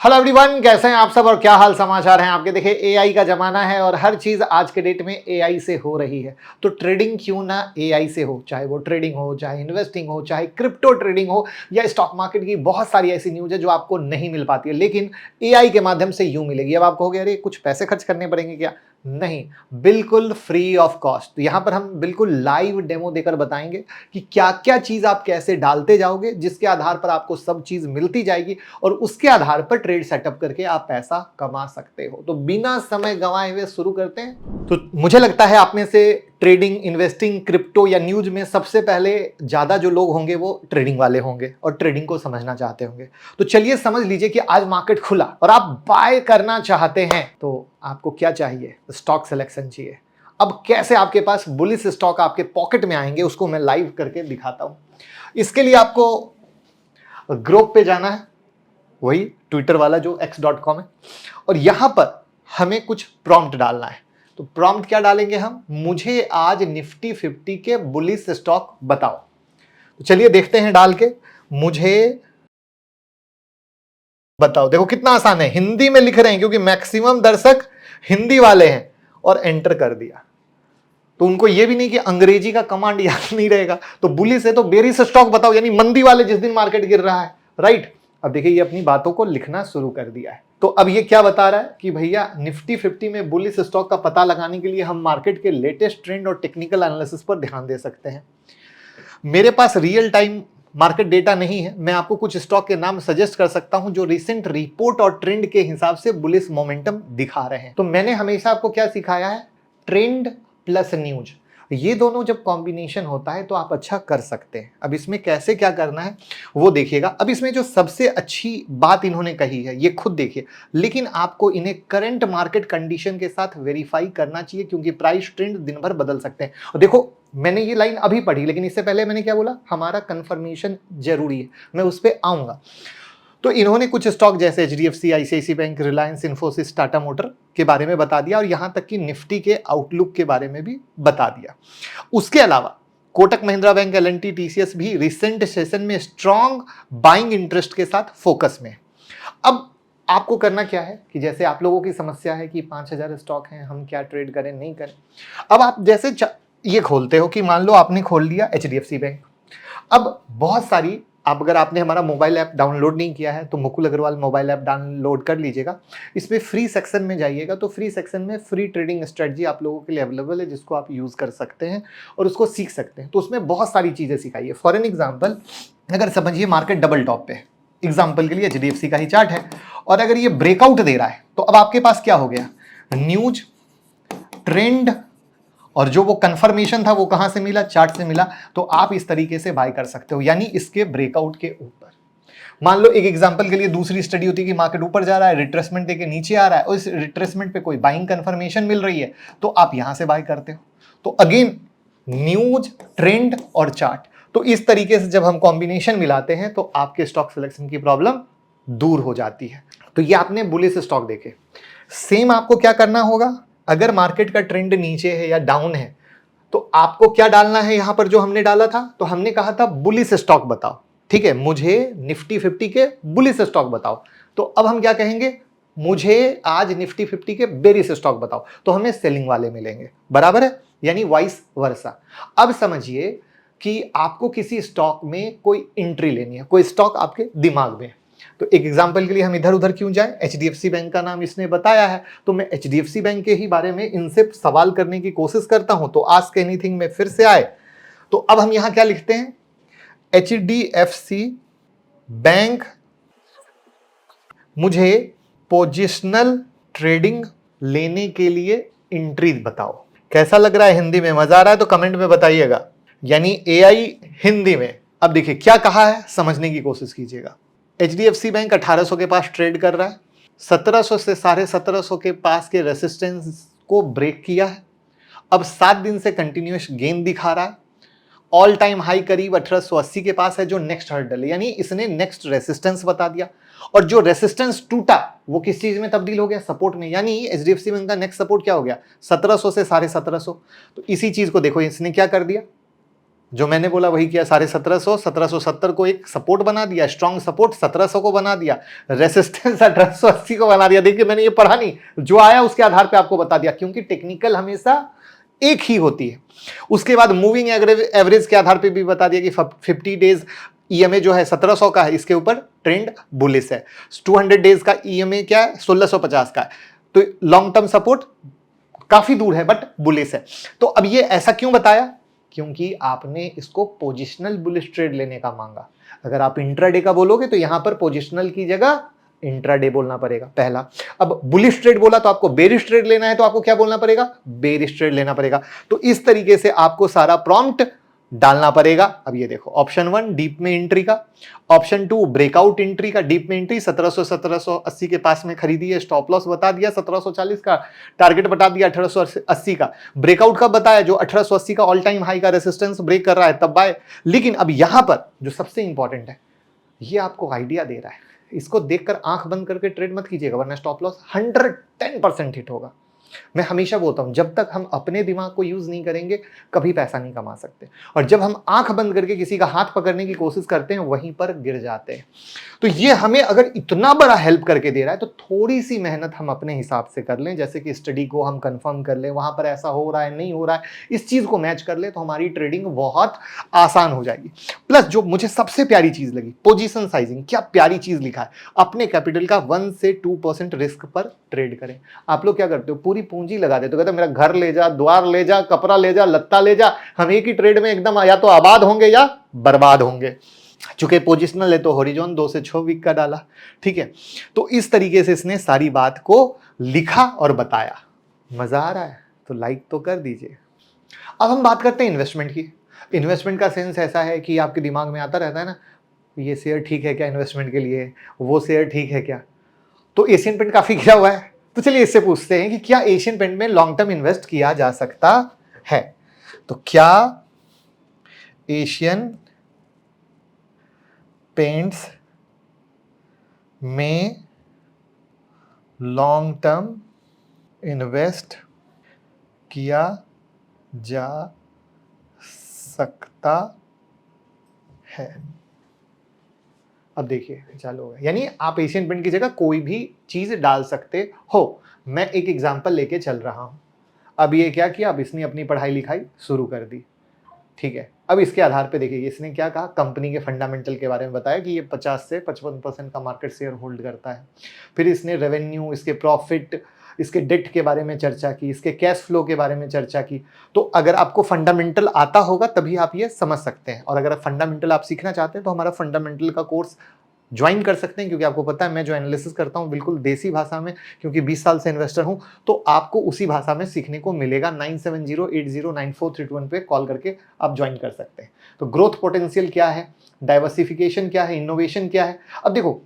Hello everyone, कैसे हैं आप सब और क्या हाल समाचार हैं आपके। देखिए एआई का जमाना है और हर चीज आज के डेट में एआई से हो रही है। तो ट्रेडिंग क्यों ना एआई से हो, चाहे वो ट्रेडिंग हो, चाहे इन्वेस्टिंग हो, चाहे क्रिप्टो ट्रेडिंग हो या स्टॉक मार्केट की बहुत सारी ऐसी न्यूज है जो आपको नहीं मिल पाती है, लेकिन एआई के माध्यम से यूं मिलेगी। अब आप कहोगे अरे कुछ पैसे खर्च करने पड़ेंगे क्या? नहीं, बिल्कुल फ्री ऑफ कॉस्ट। तो यहां पर हम बिल्कुल लाइव डेमो देकर बताएंगे कि क्या क्या चीज आप कैसे डालते जाओगे, जिसके आधार पर आपको सब चीज मिलती जाएगी और उसके आधार पर ट्रेड सेटअप करके आप पैसा कमा सकते हो। तो बिना समय गंवाए हुए शुरू करते हैं। तो मुझे लगता है आप में से ट्रेडिंग, इन्वेस्टिंग, क्रिप्टो या न्यूज में सबसे पहले ज्यादा जो लोग होंगे वो ट्रेडिंग वाले होंगे और ट्रेडिंग को समझना चाहते होंगे। तो चलिए समझ लीजिए कि आज मार्केट खुला और आप बाय करना चाहते हैं तो आपको क्या चाहिए? स्टॉक सिलेक्शन चाहिए। अब कैसे आपके पास बुलिश स्टॉक आपके पॉकेट में आएंगे उसको मैं लाइव करके दिखाता हूं। इसके लिए आपको ग्रुप पे जाना है, वही ट्विटर वाला जो x.com है, और यहां पर हमें कुछ प्रॉम्प्ट डालना है। तो प्रॉम्प्ट क्या डालेंगे हम? मुझे आज निफ्टी 50 के बुलिश स्टॉक बताओ। तो चलिए देखते हैं डाल के, मुझे बताओ। देखो कितना आसान है, हिंदी में लिख रहे हैं क्योंकि मैक्सिमम दर्शक हिंदी वाले हैं, और एंटर कर दिया। तो उनको यह भी नहीं कि अंग्रेजी का कमांड याद नहीं रहेगा। तो बुलिश है तो बेरिश स्टॉक बताओ, यानी मंदी वाले जिस दिन मार्केट गिर रहा है, राइट। अब देखिए ये अपनी बातों को लिखना शुरू कर दिया है। तो अब ये क्या बता रहा है कि भैया निफ्टी 50 में बुलिश स्टॉक का पता लगाने के लिए हम मार्केट के लेटेस्ट ट्रेंड और टेक्निकल एनालिसिस पर ध्यान दे सकते हैं। मेरे पास रियल टाइम मार्केट डेटा नहीं है, मैं आपको कुछ स्टॉक के नाम सजेस्ट कर सकता हूं जो रिसेंट रिपोर्ट और ट्रेंड के हिसाब से बुलिश मोमेंटम दिखा रहे हैं। तो मैंने हमेशा आपको क्या सिखाया है? ट्रेंड प्लस न्यूज, ये दोनों जब कॉम्बिनेशन होता है तो आप अच्छा कर सकते हैं। अब इसमें कैसे क्या करना है वो देखिएगा। अब इसमें जो सबसे अच्छी बात इन्होंने कही है ये खुद देखिए, लेकिन आपको इन्हें करंट मार्केट कंडीशन के साथ वेरीफाई करना चाहिए क्योंकि प्राइस ट्रेंड दिन भर बदल सकते हैं। और देखो मैंने ये लाइन अभी पढ़ी, लेकिन इससे पहले मैंने क्या बोला? हमारा कंफर्मेशन जरूरी है, मैं उस पर आऊंगा। तो इन्होंने कुछ स्टॉक जैसे HDFC, ICICI bank, Reliance, Infosys, Tata motor के बारे में बता दिया और यहां तक कि निफ्टी के आउटलुक के बारे में भी बता दिया। उसके अलावा Kotak Mahindra bank, L and T, TCS भी रिसेंट सेशन में स्ट्रॉन्ग बाइंग इंटरेस्ट के साथ फोकस में। अब आपको करना क्या है कि जैसे आप लोगों की समस्या है कि 5000 स्टॉक हैं, हम क्या ट्रेड करें नहीं करें। अब आप जैसे ये खोलते हो कि मान लो आपने खोल लिया एचडीएफसी बैंक। अब बहुत सारी, अब अगर आपने हमारा मोबाइल ऐप डाउनलोड नहीं किया है तो Mukul Agarwal mobile app download कर लीजिएगा। इसमें फ्री सेक्शन में जाइएगा तो फ्री सेक्शन में फ्री ट्रेडिंग स्ट्रेटजी आप लोगों के लिए अवेलेबल है जिसको आप यूज कर सकते हैं और उसको सीख सकते हैं। तो उसमें बहुत सारी चीजें सिखाई है। फॉर एन एग्जाम्पल, अगर समझिए मार्केट डबल टॉप पे, एग्जाम्पल के लिए एचडीएफसी का ही चार्ट है, और अगर ये ब्रेकआउट दे रहा है तो अब आपके पास क्या हो गया? न्यूज, ट्रेंड, और जो वो कंफर्मेशन था वो कहां से मिला? चार्ट से मिला। तो आप इस तरीके से बाय कर सकते हो, यानी इसके ब्रेकआउट के ऊपर। मान लो एक एग्जांपल के लिए दूसरी स्टडी होती है कि मार्केट ऊपर जा रहा है, रिट्रेसमेंट देके नीचे आ रहा है और इस रिट्रेसमेंट पे कोई बाइंग कंफर्मेशन मिल रही है तो आप यहां से बाय करते हो। तो अगेन न्यूज, ट्रेंड और चार्ट, तो इस तरीके से जब हम कॉम्बिनेशन मिलाते हैं तो आपके स्टॉक सिलेक्शन की प्रॉब्लम दूर हो जाती है। तो ये आपने बुलिश स्टॉक देखे। सेम आपको क्या करना होगा? अगर मार्केट का ट्रेंड नीचे है या डाउन है तो आपको क्या डालना है? यहां पर जो हमने डाला था, तो हमने कहा था बुलिश स्टॉक बताओ, ठीक है, मुझे निफ्टी 50 के बुलिश स्टॉक बताओ। तो अब हम क्या कहेंगे? मुझे आज निफ्टी 50 के बेरिश स्टॉक बताओ। तो हमें सेलिंग वाले मिलेंगे, बराबर है, यानी वाइस वर्सा। अब समझिए कि आपको किसी स्टॉक में कोई एंट्री लेनी है, कोई स्टॉक आपके दिमाग में। तो एक एग्जांपल के लिए हम इधर उधर क्यों जाएं? एचडीएफसी बैंक का नाम इसने बताया है तो मैं एचडीएफसी बैंक के ही बारे में इनसे सवाल करने की कोशिश करता हूं। तो आस्क एनीथिंग में फिर से आए तो अब हम यहां क्या लिखते हैं? एचडीएफसी बैंक मुझे पोजिशनल ट्रेडिंग लेने के लिए एंट्री बताओ। कैसा लग रहा है? हिंदी में मजा आ रहा है तो कमेंट में बताइएगा। यानी एआई हिंदी में। अब देखिए क्या कहा है, समझने की कोशिश कीजिएगा। एचडीएफसी बैंक 1800 के पास ट्रेड कर रहा है, 1700 से 1750 के पास के रेसिस्टेंस को ब्रेक किया है। अब 7 दिन से कंटिन्यूअस गेन दिखा रहा है। ऑल टाइम हाई करीब 1880 के पास है जो नेक्स्ट हर्डल है, यानी इसने नेक्स्ट रेसिस्टेंस बता दिया। और जो रेसिस्टेंस टूटा वो किस चीज में तब्दील हो गया? सपोर्ट में। यानी एचडीएफसी बैंक का नेक्स्ट सपोर्ट क्या हो गया? 1700 से 1750। तो इसी चीज को देखो इसने क्या कर दिया, जो मैंने बोला वही किया, 1750, 1770 को एक सपोर्ट बना दिया, स्ट्रॉन्ग सपोर्ट 1700 को बना दिया, रेसिस्टेंस 1880 को बना दिया। देखिए मैंने ये पढ़ा नहीं, जो आया उसके आधार पे आपको बता दिया, क्योंकि टेक्निकल हमेशा एक ही होती है। उसके बाद मूविंग एवरेज के आधार पे भी बता दिया कि 50 डेज ईएमए जो है 1700 का है, इसके ऊपर ट्रेंड बुलिश है। 200 डेज का ईएमए क्या है, 1650 का है। तो लॉन्ग टर्म सपोर्ट काफी दूर है बट बुलिश है। तो अब ये ऐसा क्यों बताया, क्योंकि आपने इसको पोजिशनल बुलिश ट्रेड लेने का मांगा। अगर आप इंट्राडे का बोलोगे तो यहां पर पोजिशनल की जगह इंट्राडे बोलना पड़ेगा पहला। अब बुलिश ट्रेड बोला तो आपको बेरिश ट्रेड लेना है, तो आपको क्या बोलना पड़ेगा, बेरिश ट्रेड लेना पड़ेगा। तो इस तरीके से आपको सारा प्रॉम्प्ट डालना पड़ेगा। अब ये देखो, ऑप्शन 1 डीप में एंट्री का, ऑप्शन 2 ब्रेकआउट एंट्री का। डीप में एंट्री 1780 के पास में खरीदी है, स्टॉप लॉस बता दिया 1740 का, टारगेट बता दिया 1880 का। ब्रेकआउट कब बताया, जो 1880 का ऑल टाइम हाई का रेसिस्टेंस ब्रेक कर रहा है तब बाय। लेकिन अब यहां पर जो सबसे इंपॉर्टेंट है, ये आपको आइडिया दे रहा है, इसको देखकर आंख बंद करके ट्रेड मत कीजिएगा, वरना स्टॉप लॉस 110% हिट होगा। मैं हमेशा बोलता हूं, जब तक हम अपने दिमाग को यूज नहीं करेंगे कभी पैसा नहीं कमा सकते। और जब हम आंख बंद करके किसी का हाथ पकड़ने की कोशिश करते हैं वहीं पर गिर जाते हैं। तो ये हमें अगर इतना बड़ा हेल्प करके दे रहा है तो थोड़ी सी मेहनत हम अपने हिसाब से कर लें, जैसे कि स्टडी को हम कंफर्म कर लें, वहां पर ऐसा हो रहा है नहीं हो रहा है, इस चीज को मैच कर ले तो हमारी ट्रेडिंग बहुत आसान हो जाएगी। प्लस जो मुझे सबसे प्यारी चीज लगी, पोजीशन साइजिंग, क्या प्यारी चीज लिखा है, अपने कैपिटल का 1 से 2% रिस्क पर ट्रेड करें। आप लोग क्या करते हो, पूरी पूंजी लगा देते हो, कहते हो मेरा घर ले जा, द्वार ले जा, कपड़ा ले जा, लत्ता ले जा, हम एक ही ट्रेड में एकदम या तो आबाद होंगे या बर्बाद होंगे। चूंकि पोजिशनल है तो हॉरिजॉन 2 से 6 वीक का डाला, ठीक है। तो इस तरीके से इसने सारी बात को लिखा और बताया। मजा आ रहा है तो लाइक तो कर दीजिए। अब हम बात करते हैं इन्वेस्टमेंट की। इन्वेस्टमेंट का सेंस ऐसा है कि आपके दिमाग में आता रहता है ना, ये शेयर ठीक है क्या इन्वेस्टमेंट के लिए, वो शेयर ठीक है क्या। तो एशियन पेंट काफी गिरा हुआ है, तो चलिए इससे पूछते हैं कि क्या एशियन पेंट में लॉन्ग टर्म इन्वेस्ट किया जा सकता है। तो क्या एशियन पेंट्स में लॉन्ग टर्म इन्वेस्ट किया जा सकता है। अब देखिए चालू होगा, यानी आप एशियन पेंट की जगह कोई भी चीज डाल सकते हो। मैं एक एग्जांपल लेके चल रहा हूं। अब ये क्या किया, अब इसने अपनी पढ़ाई लिखाई शुरू कर दी, ठीक है। अब इसके आधार पे देखिए इसने क्या कहा, कंपनी के फंडामेंटल के बारे में बताया कि ये 50 से 55% का मार्केट शेयर होल्ड करता है। फिर इसने रेवेन्यू, इसके प्रॉफिट, इसके डेट के बारे में चर्चा की, इसके कैश फ्लो के बारे में चर्चा की। तो अगर आपको फंडामेंटल आता होगा तभी आप ये समझ सकते हैं। और अगर फंडामेंटल आप सीखना चाहते हैं तो हमारा फंडामेंटल का कोर्स ज्वाइन कर सकते हैं, क्योंकि आपको पता है मैं जो एनालिसिस करता हूं बिल्कुल देसी भाषा में, क्योंकि 20 साल से इन्वेस्टर हूं, तो आपको उसी भाषा में सीखने को मिलेगा। 9708094321 पे कॉल करके आप ज्वाइन कर सकते हैं। तो ग्रोथ पोटेंशियल क्या है, डाइवर्सिफिकेशन क्या है, इनोवेशन क्या है। अब देखो,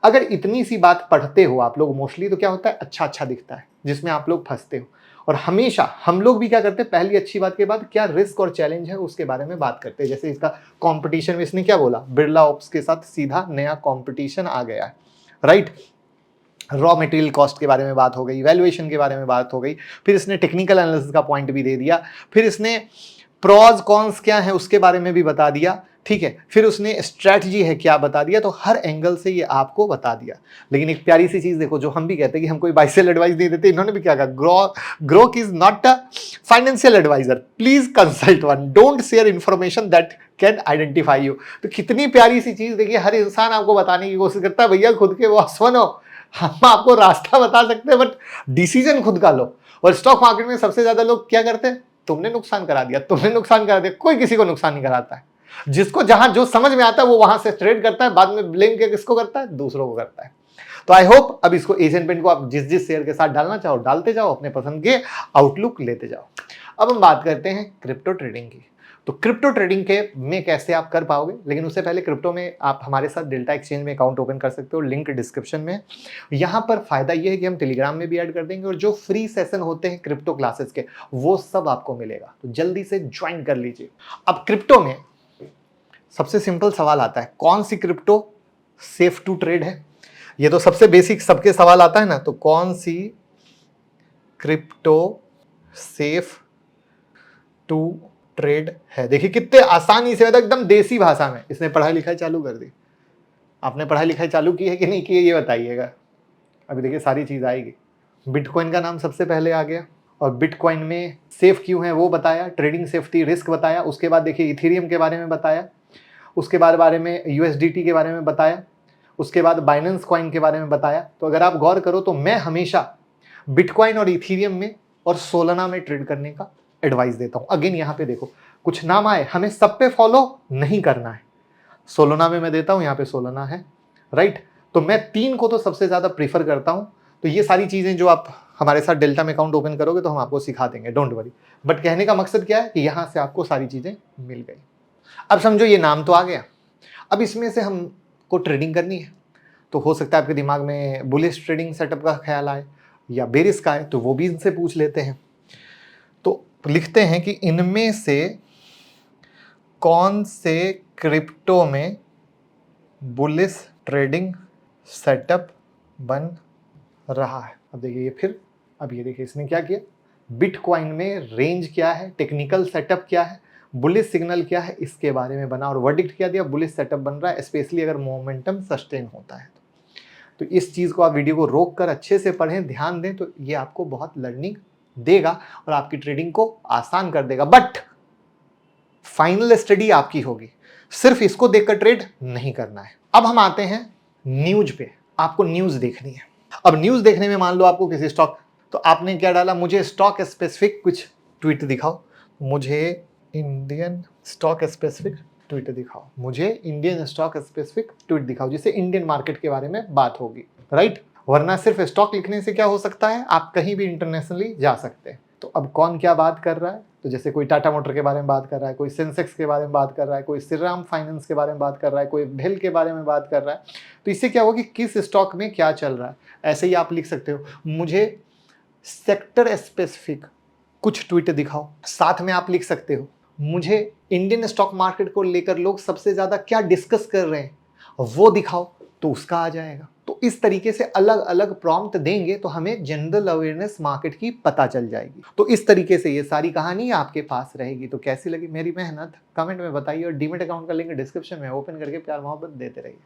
अगर इतनी सी बात पढ़ते हो आप लोग मोस्टली, तो क्या होता है, अच्छा अच्छा दिखता है, जिसमें आप लोग फंसते हो। और हमेशा हम लोग भी क्या करते हैं, पहली अच्छी बात के बाद क्या रिस्क और चैलेंज है उसके बारे में बात करते हैं। जैसे इसका कंपटीशन में इसने क्या बोला, बिरला ऑप्स के साथ सीधा नया कंपटीशन आ गया है, राइट। रॉ मटेरियल कॉस्ट के बारे में बात हो गई, वैल्यूएशन के बारे में बात हो गई, फिर इसने टेक्निकल एनालिसिस का पॉइंट भी दे दिया, फिर इसने प्रॉज कॉन्स क्या है उसके बारे में भी बता दिया, ठीक है। फिर उसने स्ट्रैटेजी है क्या बता दिया। तो हर एंगल से ये आपको बता दिया। लेकिन एक प्यारी सी चीज देखो, जो हम भी कहते हैं कि हम कोई बाय सेल एडवाइस नहीं देते, इन्होंने भी क्या कहा, Grok is not a financial adviser, please consult one, don't share information that can identify you. तो कितनी प्यारी सी चीज देखिए, हर इंसान आपको बताने की कोशिश करता है, भैया खुद के बॉस बनो, हम आपको रास्ता बता सकते हैं बट डिसीजन खुद का लो। और स्टॉक मार्केट में सबसे ज्यादा लोग क्या करते हैं, तुमने नुकसान करा दिया, तुमने नुकसान करा दिया। कोई किसी को नुकसान नहीं कराता है। जिसको जहां जो समझ में आता है वो वहां से ट्रेड करता है, बाद में ब्लेम किसको करता है, दूसरों को करता है। तो आई होप अब इसको एशियन पेंट को आप जिस जिस शेयर के साथ डालना चाहो डालते जाओ, अपने पसंद के आउटलुक लेते जाओ। अब हम बात करते हैं क्रिप्टो ट्रेडिंग की। तो क्रिप्टो ट्रेडिंग के में कैसे आप कर पाओगे, लेकिन उससे पहले क्रिप्टो में आप हमारे साथ डेल्टा एक्सचेंज में अकाउंट ओपन कर सकते हो, लिंक डिस्क्रिप्शन में। यहाँ पर फायदा ये है कि हम टेलीग्राम में भी ऐड कर देंगे, और जो फ्री सेशन होते हैं क्रिप्टो क्लासेस के वो सब आपको मिलेगा, तो जल्दी से ज्वाइन कर लीजिए। अब क्रिप्टो में सबसे सिंपल सवाल आता है, कौन सी क्रिप्टो सेफ टू ट्रेड है। ये तो सबसे बेसिक सबके सवाल आता है ना, तो कौन सी क्रिप्टो सेफ टू ट्रेड है। देखिए कितने आसानी से, मतलब एकदम देसी भाषा में इसने पढ़ाई लिखाई चालू कर दी। आपने पढ़ाई लिखाई चालू की है कि नहीं की है, ये बताइएगा। अभी देखिए सारी चीज आएगी। बिटकॉइन का नाम सबसे पहले आ गया, और बिटकॉइन में सेफ क्यों है वो बताया, ट्रेडिंग सेफ्टी रिस्क बताया। उसके बाद देखिए इथेरियम के बारे में बताया, उसके बारे में यूएसडीटी के बारे में बताया, उसके बाद बाइनेंस कॉइन के बारे में बताया। तो अगर आप गौर करो तो मैं हमेशा बिटकॉइन और इथेरियम में और सोलाना में ट्रेड करने का एडवाइस देता हूं। अगेन यहाँ पे देखो कुछ नाम आए, हमें सब पे फॉलो नहीं करना है। सोलाना में मैं देता हूं, यहाँ पे सोलाना है, राइट। तो मैं 3 को तो सबसे ज्यादा प्रीफर करता हूं। तो ये सारी चीजें जो आप हमारे साथ डेल्टा में अकाउंट ओपन करोगे तो हम आपको सिखा देंगे, डोंट वरी। बट कहने का मकसद क्या है कि यहां से आपको सारी चीजें मिल गई। अब समझो ये नाम तो आ गया, अब इसमें से हमको ट्रेडिंग करनी है। तो हो सकता है आपके दिमाग में बुलिश ट्रेडिंग सेटअप का ख्याल आए या बेरिस का है, तो वो भी इनसे पूछ लेते हैं। तो लिखते हैं कि इनमें से कौन से क्रिप्टो में बुलिश ट्रेडिंग सेटअप बन रहा है। अब देखिए ये फिर, अब ये देखिए इसने क्या किया, बिटकॉइन में रेंज क्या है, टेक्निकल सेटअप क्या है, बुलिश सिग्नल क्या है, इसके बारे में बना और वर्डिक्ट क्या दिया, बुलिश सेटअप बन रहा है, स्पेशली अगर मोमेंटम सस्टेन होता है तो इस चीज को आप वीडियो को रोक कर अच्छे से पढ़ें, ध्यान दें, तो ये आपको बहुत लर्निंग देगा और आपकी ट्रेडिंग को आसान कर देगा। बट फाइनल स्टडी आपकी होगी, सिर्फ इसको देखकर ट्रेड नहीं करना है। अब हम आते हैं न्यूज पे। आपको न्यूज देखनी है। अब न्यूज देखने में मान लो आपको किसी स्टॉक, तो आपने क्या डाला, मुझे स्टॉक स्पेसिफिक कुछ ट्वीट दिखाओ, मुझे इंडियन स्टॉक स्पेसिफिक ट्वीट दिखाओ, मुझे इंडियन स्टॉक स्पेसिफिक ट्वीट दिखाओ, जिससे इंडियन मार्केट के बारे में बात होगी, राइट। वरना सिर्फ स्टॉक लिखने से क्या हो सकता है, आप कहीं भी इंटरनेशनली जा सकते हैं। तो अब कौन क्या बात कर रहा है, तो जैसे कोई टाटा मोटर के बारे में बात कर रहा है, कोई सेंसेक्स के बारे में बात कर रहा है, कोई श्रीराम फाइनेंस के बारे में बात कर रहा है, कोई भेल के बारे में बात कर रहा है, तो इससे क्या होगा कि किस स्टॉक में क्या चल रहा है। ऐसे ही आप लिख सकते हो, मुझे सेक्टर स्पेसिफिक कुछ ट्वीट दिखाओ। साथ में आप लिख सकते हो, मुझे इंडियन स्टॉक मार्केट को लेकर लोग सबसे ज्यादा क्या डिस्कस कर रहे हैं वो दिखाओ, तो उसका आ जाएगा। तो इस तरीके से अलग अलग प्रॉम्प्ट देंगे तो हमें जनरल अवेयरनेस मार्केट की पता चल जाएगी। तो इस तरीके से ये सारी कहानी आपके पास रहेगी। तो कैसी लगी मेरी मेहनत कमेंट में बताइए, और डीमेट अकाउंट का लिंक डिस्क्रिप्शन में ओपन करके प्यार मोहब्बत देते रहिए।